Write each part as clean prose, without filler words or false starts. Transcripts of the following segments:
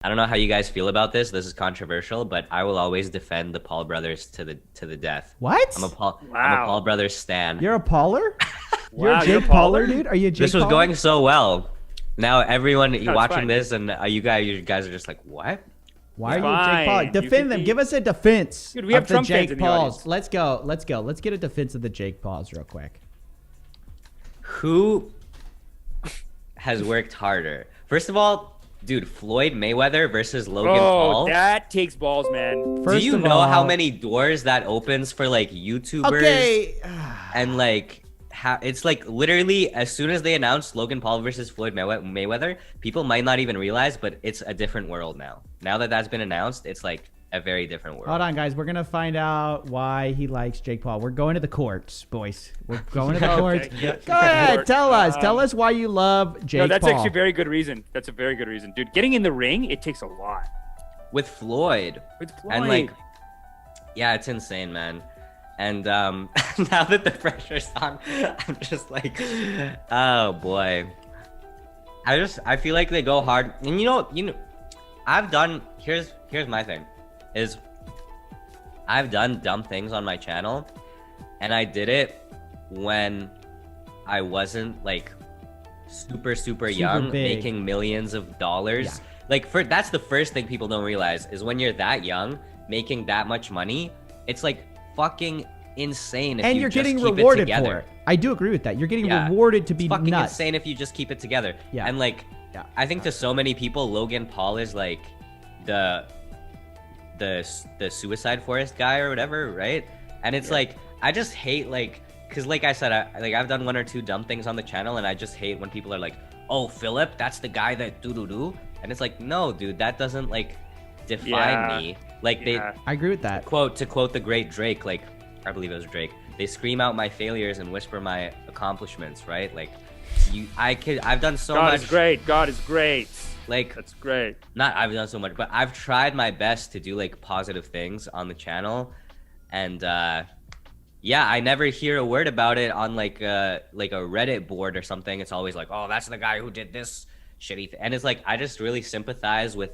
I don't know how you guys feel about this. This is controversial, but I will always defend the Paul brothers to the death. What? I'm a Paul brothers stan. You're a Pauler? You're Wow, a you're Jake a Pauler? Pauler, dude? Are you a Jake This was Pauler? going so well. Now everyone it's watching fine. this and you guys are just like, what? Why are you Fine. Jake Paul? You Defend could them. be- Give us a defense Dude, we have of the Trump fans Jake in the Pauls. audience. Let's go. Let's go. Let's get a defense of the Jake Pauls real quick. Who has worked harder? First of all, dude, Floyd Mayweather versus Logan Paul. That takes balls, man. First Do you of know how all- many doors that opens for like YouTubers? Okay. And like it's like literally as soon as they announced Logan Paul versus Floyd Mayweather, people might not even realize, but it's a different world now. Now that that's been announced, it's like a very different world. Hold on, guys. We're going to find out why he likes Jake Paul. We're going to the courts, boys. We're going to the courts. yeah. Go ahead. Court. Tell us. Tell us why you love Jake No, that's Paul. actually a very good reason. That's a very good reason. Dude, getting in the ring, it takes a lot. With Floyd. With Floyd. And like, yeah, it's insane, man. And now that the pressure's on, I'm just like, oh boy. I feel like they go hard. And you know, I've done. Here's my thing, is I've done dumb things on my channel, and I did it when I wasn't like super young, big. making millions of dollars. Yeah. Like that's the first thing people don't realize is when you're that young, making that much money, it's like fucking insane if and you you're just getting keep rewarded it together. for it. I do agree with that. You're getting Yeah. rewarded to be It's fucking nuts. insane if you just keep it together. Yeah. And like, Yeah. I think to so many people, Logan Paul is like the suicide forest guy or whatever, right? And it's like, I just hate like, cause like I said, I've done one or two dumb things on the channel, and I just hate when people are like, oh, Philip, that's the guy that do. And it's like, no, dude, that doesn't like define me. Like Yeah. I agree with that. to quote the great Drake, like I believe it was Drake, they scream out my failures and whisper my accomplishments, right? Like I've done so God much. is great. God is great. Like That's great. not I've done so much, but I've tried my best to do like positive things on the channel, and yeah, I never hear a word about it on like a Reddit board or something. It's always like, oh, that's the guy who did this shitty thing. And it's like I just really sympathize with,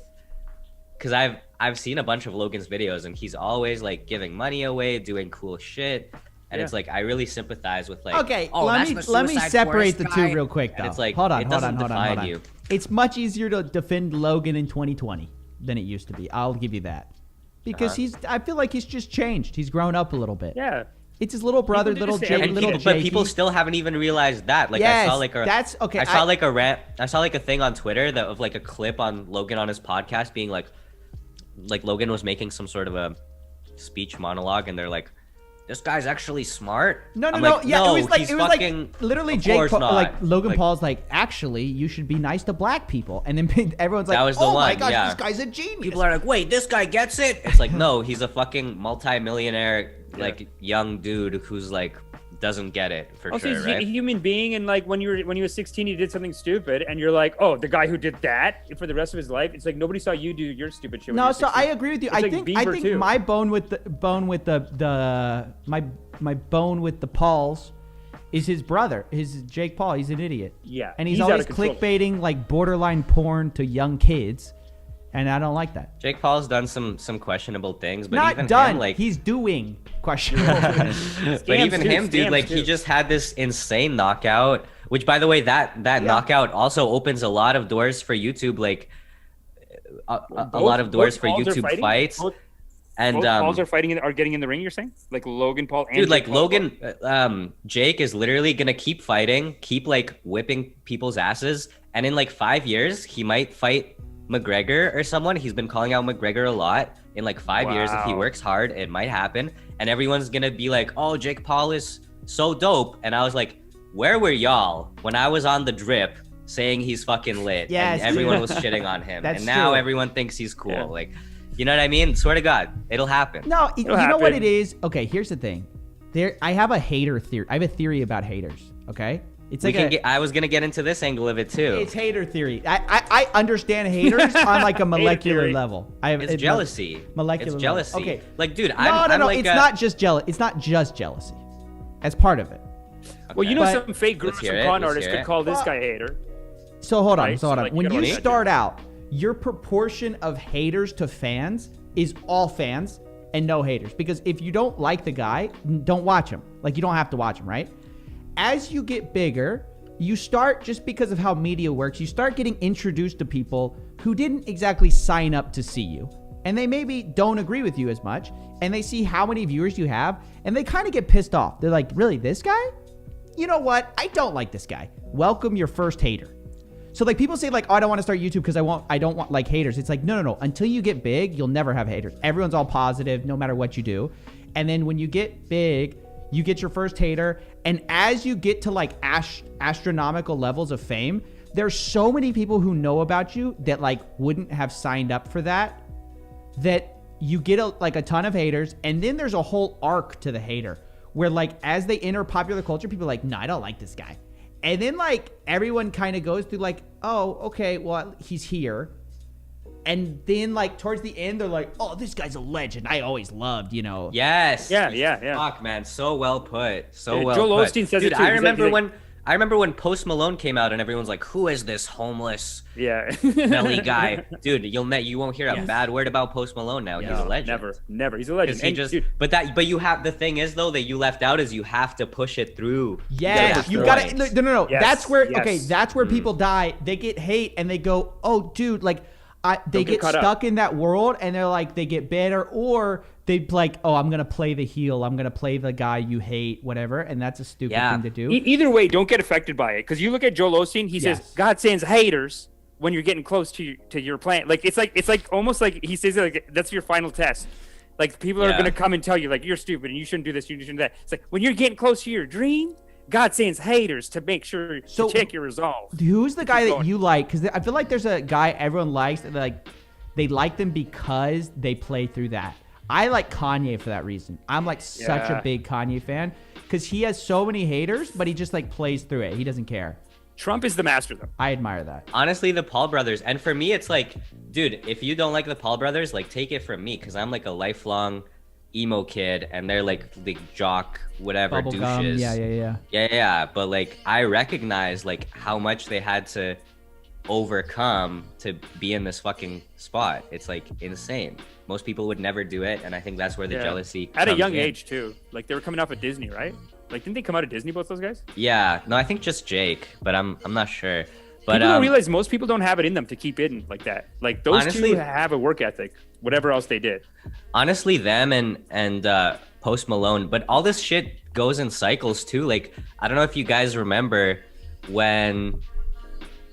because I've seen a bunch of Logan's videos, and he's always like giving money away, doing cool shit, and it's like I really sympathize with like, Okay, oh, let that's the me Suicide separate Forest the guy. two real quick though. And it's like, hold on, it hold doesn't on, hold on, define hold on. you. It's much easier to defend Logan in 2020 than it used to be. I'll give you that. Because I feel like he's just changed. He's grown up a little bit. Yeah. It's his little brother, do little this to Jake, every little kid. But Jakey. people still haven't even realized that. Like Yes, I saw like a that's okay. I saw like a rant. I saw like a thing on Twitter that of like a clip on Logan on his podcast being like Logan was making some sort of a speech monologue, and they're like, "This guy's actually smart." No, I'm no, like, yeah, no, it was like he's it was fucking, like literally of Jake course Paul, not. like Logan Paul's like, actually, you should be nice to black people, and then everyone's like, That was the oh my one, gosh, yeah. this guy's a genius. People are like, "Wait, this guy gets it?" It's like, no, he's a fucking multi-millionaire, like young dude who's like doesn't get it for Also, sure, he's right? a human being, and like when you were 16, you did something stupid, and you're like, oh, the guy who did that for the rest of his life. It's like nobody saw you do your stupid shit. when you No, were so 16. I agree with you. It's I like think Bieber, too. my bone with my bone with the Pauls is his brother. His Jake Paul. He's an idiot. Yeah, and he's he's out always of control. clickbaiting like borderline porn to young kids, and I don't like that. Jake Paul's done some questionable things, but Not even done. him, like He's doing questionable things. but even too, him, dude, scams like too. he just had this insane knockout, which by the way, that knockout also opens a lot of doors for YouTube, like a lot of doors for Pauls are YouTube fighting? fights. Both And Pauls are fighting are getting in the ring. You're saying like Logan Paul and dude, like Jake Paul? Logan, Jake is literally gonna keep fighting, keep like whipping people's asses, and in like 5 years, he might fight McGregor or someone. He's been calling out McGregor a lot. In like 5 years, if he Wow. works hard, it might happen. And everyone's gonna be like, "Oh, Jake Paul is so dope." And I was like, "Where were y'all when I was on the drip saying he's fucking lit?" Yes, and everyone dude. was shitting on him. That's and now true. everyone thinks he's cool. Yeah. Like, you know what I mean? Swear to God, it'll happen. No, you know what happen. it is? Okay, here's the thing. I have a hater theory. I have a theory about haters. Okay, it's like I was gonna get into this angle of it too. it's hater theory. I understand haters on like a molecular theory. level. It's jealousy. Molecular It's level. jealousy. Okay. Like, dude, No, I'm no, like it's not just jealous. It's not just jealousy. As part of it. Well, you know, But- some fake groups Let's hear of it, con let's artists hear could it. call this Well- guy a hater. So hold on. Right, So hold so, on. like, you When gotta you watch that start out, your proportion of haters to fans is all fans and no haters. Because if you don't like the guy, don't watch him. Like, you don't have to watch him, right? As you get bigger, you start, just because of how media works, you start getting introduced to people who didn't exactly sign up to see you. And they maybe don't agree with you as much. And they see how many viewers you have. And they kind of get pissed off. They're like, really, this guy? You know what? I don't like this guy. Welcome your first hater. So like people say like, oh, I don't want to start YouTube because I don't want like haters. It's like, no. Until you get big, you'll never have haters. Everyone's all positive no matter what you do. And then when you get big, you get your first hater. And as you get to like astronomical levels of fame, there's so many people who know about you that like wouldn't have signed up for that you get a ton of haters. And then there's a whole arc to the hater where like as they enter popular culture, people are like, no, I don't like this guy. And then like everyone kind of goes through like, oh, okay, well, he's here. And then like towards the end, they're like, oh, this guy's a legend. I always loved, you know. Yes. Yeah. Fuck, man. So well put. So Dude, well Joel put. Osteen says Dude, it too. I remember when Post Malone came out and everyone's like, who is this homeless smelly guy? Dude, you won't hear a bad word about Post Malone now. He's a legend. Never. He's a legend. But you have, the thing is though that you left out is you have to push it through. Yes, you gotta, no. Yes, that's where, that's where people die. They get hate and they go, oh, dude, like, they get stuck in that world and they're like, they get bitter, or they like, oh, I'm going to play the heel. I'm going to play the guy you hate, whatever. And that's a stupid thing to do. Either way, don't get affected by it. Because you look at Joel Osteen, he says, God sends haters when you're getting close to your plan. Like, it's like almost like he says, like, that's your final test. Like, people are going to come and tell you, like, you're stupid and you shouldn't do this, you shouldn't do that. It's like, when you're getting close to your dream, God sends haters to make sure to check your resolve. Who's the guy that you like? Because I feel like there's a guy everyone likes that they like them because they play through that. I like Kanye for that reason. I'm like such a big Kanye fan because he has so many haters, but he just like plays through it. He doesn't care. Trump is the master though. I admire that. Honestly, the Paul brothers. And for me, it's like, dude, if you don't like the Paul brothers, like take it from me because I'm like a lifelong emo kid and they're like the jock whatever douches. Yeah. But like I recognize like how much they had to overcome to be in this fucking spot. It's like insane. Most people would never do it, and I think that's where the jealousy at a young age too. Like they were coming off of Disney, right? Like didn't they come out of Disney, both those guys? Yeah, no, I think just Jake, but I'm not sure. But people don't realize most people don't have it in them to keep hidden like that. Like those honestly, two have a work ethic, whatever else they did. Honestly, them and Post Malone, but all this shit goes in cycles too. Like I don't know if you guys remember when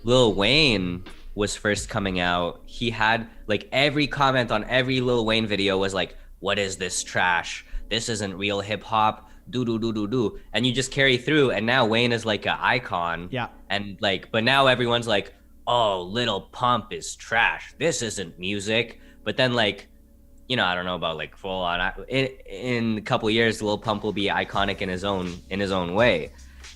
Lil Wayne was first coming out, he had like every comment on every Lil Wayne video was like, what is this trash? This isn't real hip hop. Do. And you just carry through. And now Wayne is like an icon. Yeah. And like, but now everyone's like, oh, Lil Pump is trash. This isn't music. But then like, you know, I don't know about like full on in a couple of years, Lil Pump will be iconic in his own way.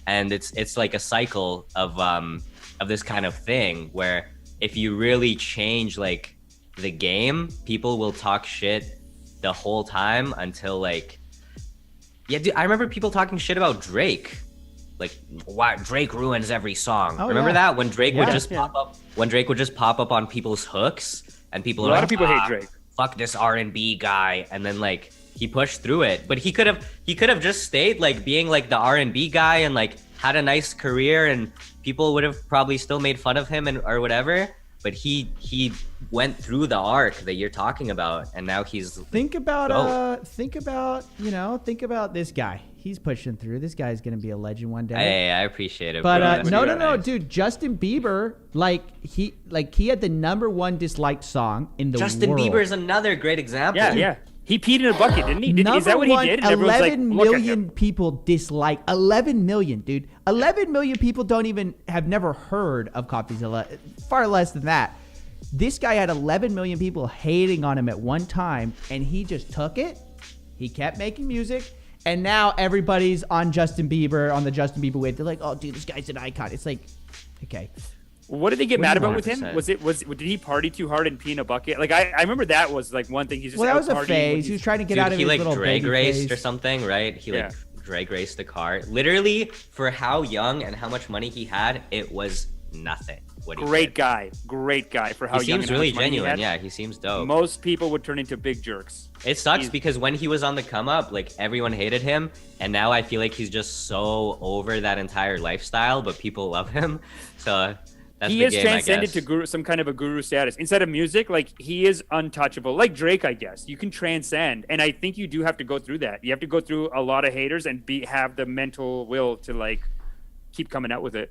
And it's like a cycle of this kind of thing where if you really change like the game, people will talk shit the whole time until like, yeah, dude, I remember people talking shit about Drake. Like, why Drake ruins every song. Remember that when Drake would just pop up? When Drake would just pop up on people's hooks, and people a lot of people hate Drake. Fuck this R&B guy, and then like he pushed through it. But he could have just stayed like being like the R&B guy and like had a nice career, and people would have probably still made fun of him and or whatever. But he went through the arc that you're talking about, and now he's think about this guy. He's pushing through. This guy's gonna be a legend one day. Hey, I appreciate it. But no, dude. Justin Bieber, he had the #1 disliked song in the world. Justin Bieber is another great example. Yeah. He peed in a bucket, didn't he? Is that what he did? And 11 million people dislike. 11 million, dude. 11 million people have never heard of Coffeezilla. Far less than that. This guy had 11 million people hating on him at one time, and he just took it. He kept making music, and now everybody's on Justin Bieber, on the Justin Bieber wave. They're like, oh, dude, this guy's an icon. It's like, okay. What did they get mad about with him? Did he party too hard and pee in a bucket? Like I remember that was like one thing. He's just that was a phase. He was trying to get out of his little drag raced phase. Or something, right? He like drag raced the car. Literally, for how young and how much money he had, it was nothing. what he Great did. guy for how He young seems and how really much money he genuine. had. Yeah, he seems dope. Most people would turn into big jerks. It sucks He's- because when he was on the come up, like everyone hated him, and now I feel like he's just so over that entire lifestyle, but people love him. So that's he the has game, transcended I to guess. some kind of a guru status. Instead of music, like he is untouchable. Like Drake, I guess. You can transcend. And I think you do have to go through that. You have to go through a lot of haters and have the mental will to like keep coming out with it.